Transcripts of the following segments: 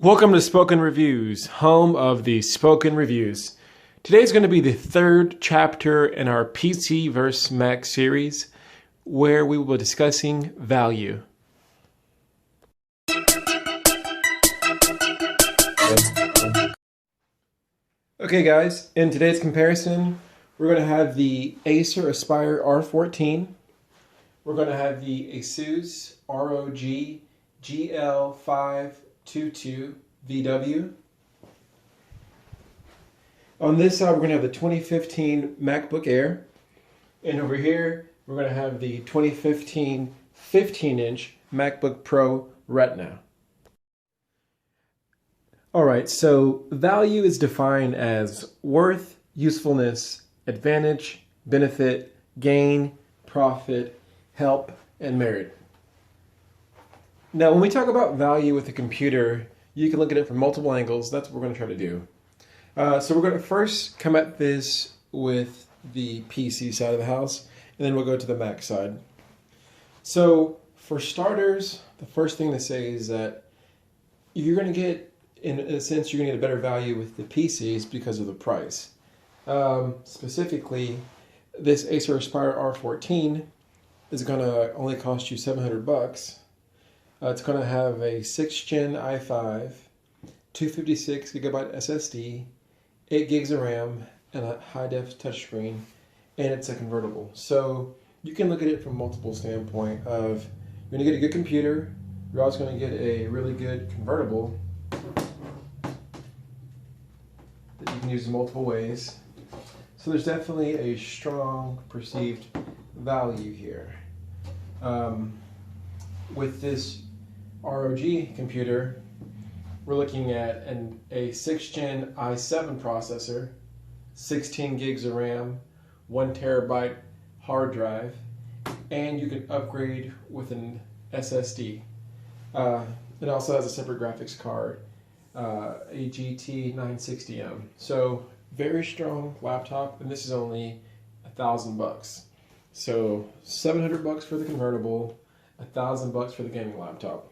Welcome to Spoken Reviews, home of the Spoken Reviews. Today's going to be the third chapter in our PC vs. Mac series, where we will be discussing value. Okay guys, in today's comparison, we're going to have the Acer Aspire R14. We're going to have the Asus ROG GL522 VW. On this side, we're going to have the 2015 MacBook Air. And over here, we're going to have the 2015 15-inch MacBook Pro Retina. Alright, so value is defined as worth, usefulness, advantage, benefit, gain, profit, help, and merit. Now, when we talk about value with a computer, you can look at it from multiple angles. That's what we're going to try to do. So we're going to first come at this with the PC side of the house, and then we'll go to the Mac side. So for starters, the first thing to say is that you're going to get, in a sense, you're going to get a better value with the PCs because of the price. Specifically, this Acer Aspire R14 is going to only cost you $700. It's going to have a 6th Gen i5, 256 gigabyte SSD, 8 gigs of RAM, and a high-def touchscreen, and it's a convertible. So you can look at it from multiple standpoint of you're going to get a good computer, you're also going to get a really good convertible that you can use in multiple ways. So there's definitely a strong perceived value here. With this ROG computer, we're looking at a 6th Gen i7 processor, 16 gigs of RAM, 1 terabyte hard drive, and you can upgrade with an SSD. It also has a separate graphics card, a GT 960M. So very strong laptop, and this is only $1,000. So $700 for the convertible, $1,000 for the gaming laptop.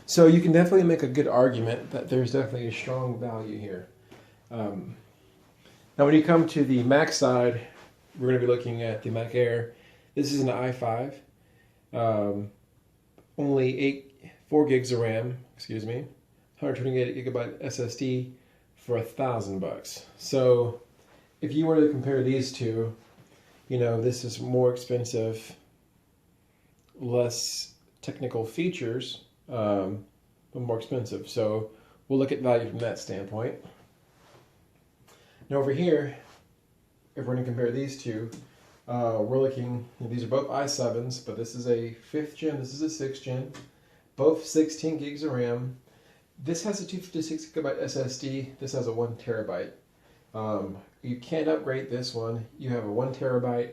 So you can definitely make a good argument that there's definitely a strong value here. Now when you come to the Mac side, we're going to be looking at the Mac Air. This is an i5, only 4 gigs of RAM, 128 gigabyte SSD for $1,000. So if you were to compare these two, you know, this is more expensive, less technical features, but more expensive. So we'll look at value from that standpoint. Now over here, if we're going to compare these two, we're looking, these are both i7s, but this is a 5th gen, this is a 6th gen, both 16 gigs of RAM. This has a 256 gigabyte SSD, this has a 1 terabyte. You can't upgrade this one. You have a 1 terabyte,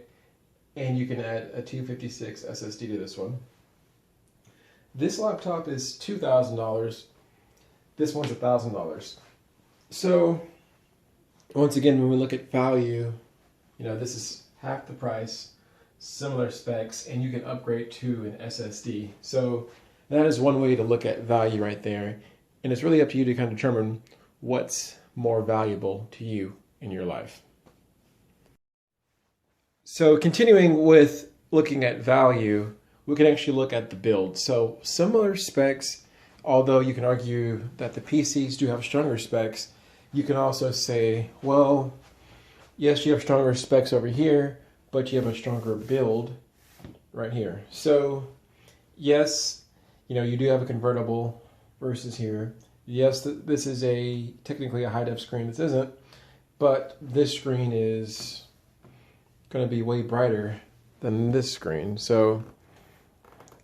and you can add a 256 SSD to this one. This laptop is $2,000. This one's $1,000. So once again, when we look at value, you know, this is half the price, similar specs, and you can upgrade to an SSD. So that is one way to look at value right there. And it's really up to you to kind of determine what's more valuable to you in your life. So continuing with looking at value, we can actually look at the build. So similar specs, although you can argue that the PCs do have stronger specs, you can also say, well, yes, you have stronger specs over here, but you have a stronger build right here. So yes, you know, you do have a convertible versus here. Yes, this is technically a high-def screen. This isn't, but this screen is going to be way brighter than this screen. So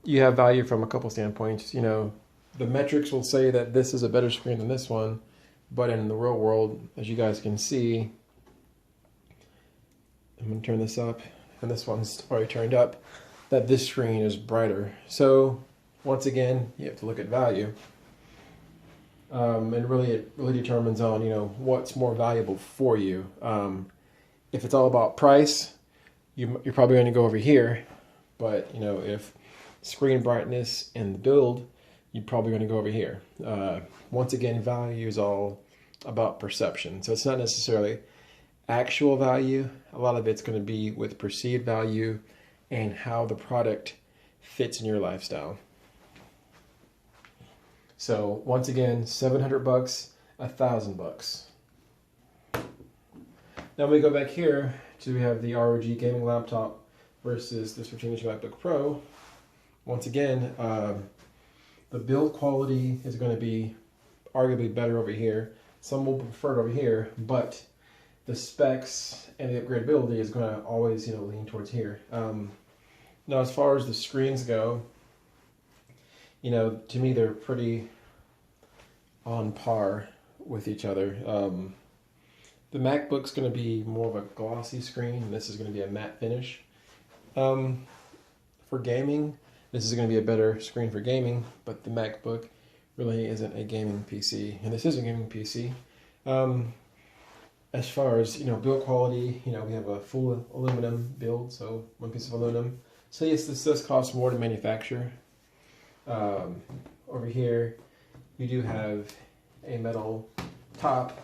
you have value from a couple standpoints. You know, the metrics will say that this is a better screen than this one, but in the real world, as you guys can see, I'm going to turn this up, and this one's already turned up, that this screen is brighter. So once again, you have to look at value. And really, it really determines on, you know, what's more valuable for you. If it's all about price, you're probably going to go over here. But, you know, if screen brightness and the build you're probably going to go over here. Once again, value is all about perception. So it's not necessarily actual value. A lot of it's going to be with perceived value and how the product fits in your lifestyle. So once again, $700, $1,000. Now we go back here to we have the ROG gaming laptop versus this 15-inch MacBook Pro. Once again, the build quality is going to be arguably better over here. Some will prefer it over here, but the specs and the upgradability is going to always, lean towards here. Now, as far as the screens go, to me they're pretty on par with each other. The MacBook's going to be more of a glossy screen, and this is going to be a matte finish. For gaming, this is going to be a better screen for gaming, but the MacBook really isn't a gaming PC, and this is a gaming PC. As far as build quality, we have a full aluminum build, so one piece of aluminum. So yes, this does cost more to manufacture. Over here, you do have a metal top,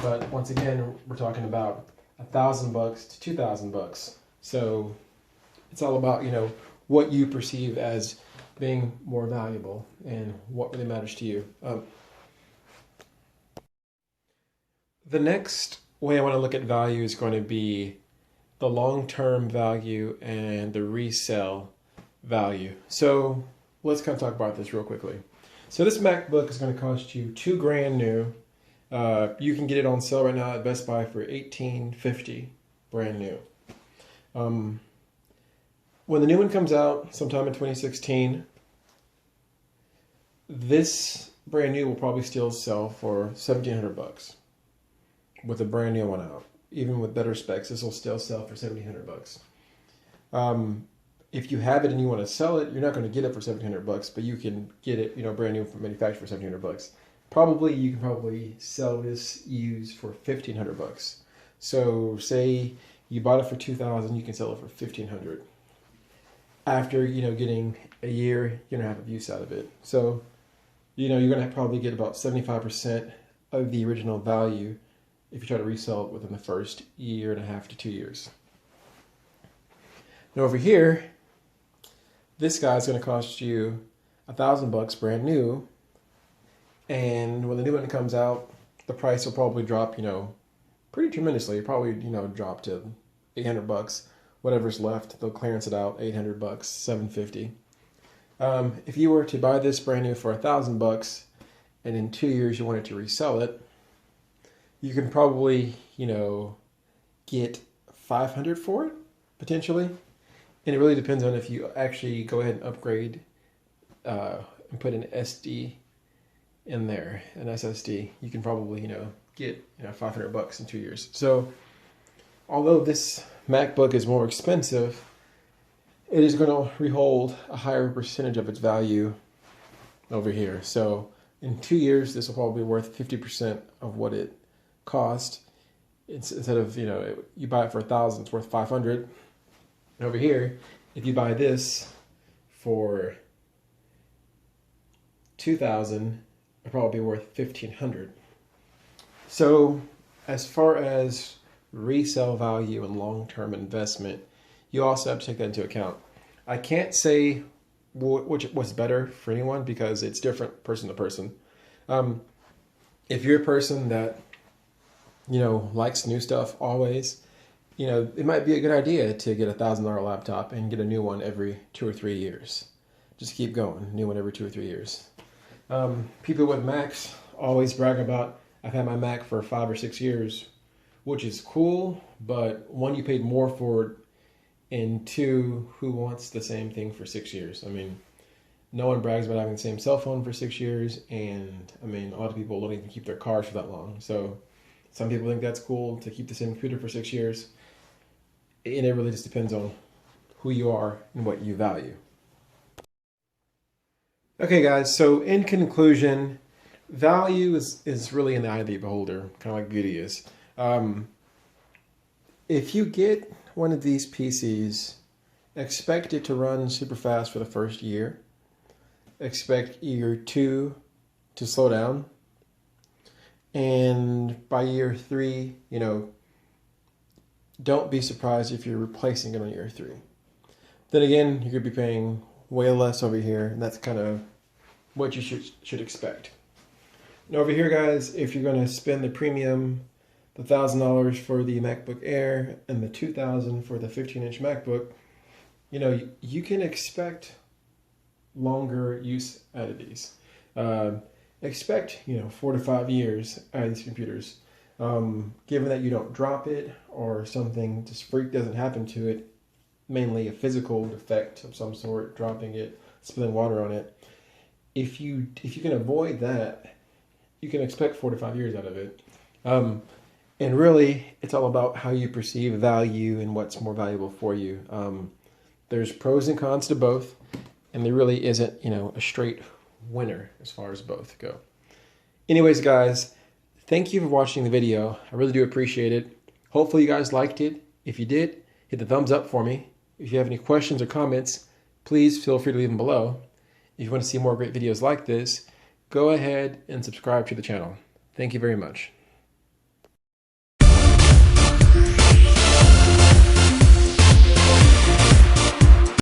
but once again, we're talking about $1,000 to $2,000. So it's all about what you perceive as being more valuable and what really matters to you. The next way I want to look at value is going to be the long-term value and the resale value. So let's kind of talk about this real quickly. So this MacBook is going to cost you $2,000 new. You can get it on sale right now at Best Buy for $1,850 brand new. When the new one comes out sometime in 2016, this brand new will probably still sell for $1,700 with a brand new one out. Even with better specs, this will still sell for $1,700. If you have it and you want to sell it, you're not going to get it for $1,700, but you can get it, brand new from manufacturer for $1,700. You can probably sell this used for $1,500. So say you bought it for $2,000, you can sell it for $1,500. After getting a year and a half of use out of it. So you're going to probably get about 75% of the original value if you try to resell it within the first year and a half to 2 years. Now over here, this guy's going to cost you $1,000 brand new, and when the new one comes out, the price will probably drop, pretty tremendously. It'll probably, drop to $800. Whatever's left, they'll clearance it out, $800, $750. If you were to buy this brand new for $1,000, and in 2 years you wanted to resell it, you can probably, get $500 for it, potentially. And it really depends on if you actually go ahead and upgrade and put an SD in there, an SSD. You can probably, get $500 in 2 years. So although this MacBook is more expensive, it is going to rehold a higher percentage of its value over here. So in 2 years, this will probably be worth 50% of what it cost. Instead of, you buy it for $1,000, it's worth $500. And over here, if you buy this for $2,000, it'll probably be worth $1,500. So as far as resale value and long-term investment, you also have to take that into account. I can't say what's better for anyone because it's different person to person. If you're a person that likes new stuff always, it might be a good idea to get a $1,000 laptop and get a new one every 2 or 3 years. Just keep going, new one every 2 or 3 years. People with Macs always brag about, I've had my Mac for 5 or 6 years, which is cool, but one, you paid more for it, and two, who wants the same thing for 6 years? I mean, no one brags about having the same cell phone for 6 years, and I mean, a lot of people don't even keep their cars for that long. So some people think that's cool to keep the same computer for 6 years, and it really just depends on who you are and what you value. Okay, guys, so in conclusion, value is really in the eye of the beholder, kind of like beauty is. If you get one of these PCs, expect it to run super fast for the first year. expect year 2 to slow down. And by year 3, don't be surprised if you're replacing it on year 3. Then again, you could be paying way less over here, and that's kind of what you should expect. Now over here, guys, if you're going to spend the premium, the $1,000 for the MacBook Air and the $2,000 for the 15-inch MacBook, you can expect longer use out of these. Expect 4 to 5 years out of these computers. Given that you don't drop it or something just freak doesn't happen to it, mainly a physical defect of some sort, dropping it, spilling water on it. If you can avoid that, you can expect 4 to 5 years out of it. And really, it's all about how you perceive value and what's more valuable for you. There's pros and cons to both, and there really isn't, a straight winner as far as both go. Anyways, guys, thank you for watching the video. I really do appreciate it. Hopefully you guys liked it. If you did, hit the thumbs up for me. If you have any questions or comments, please feel free to leave them below. If you want to see more great videos like this, go ahead and subscribe to the channel. Thank you very much.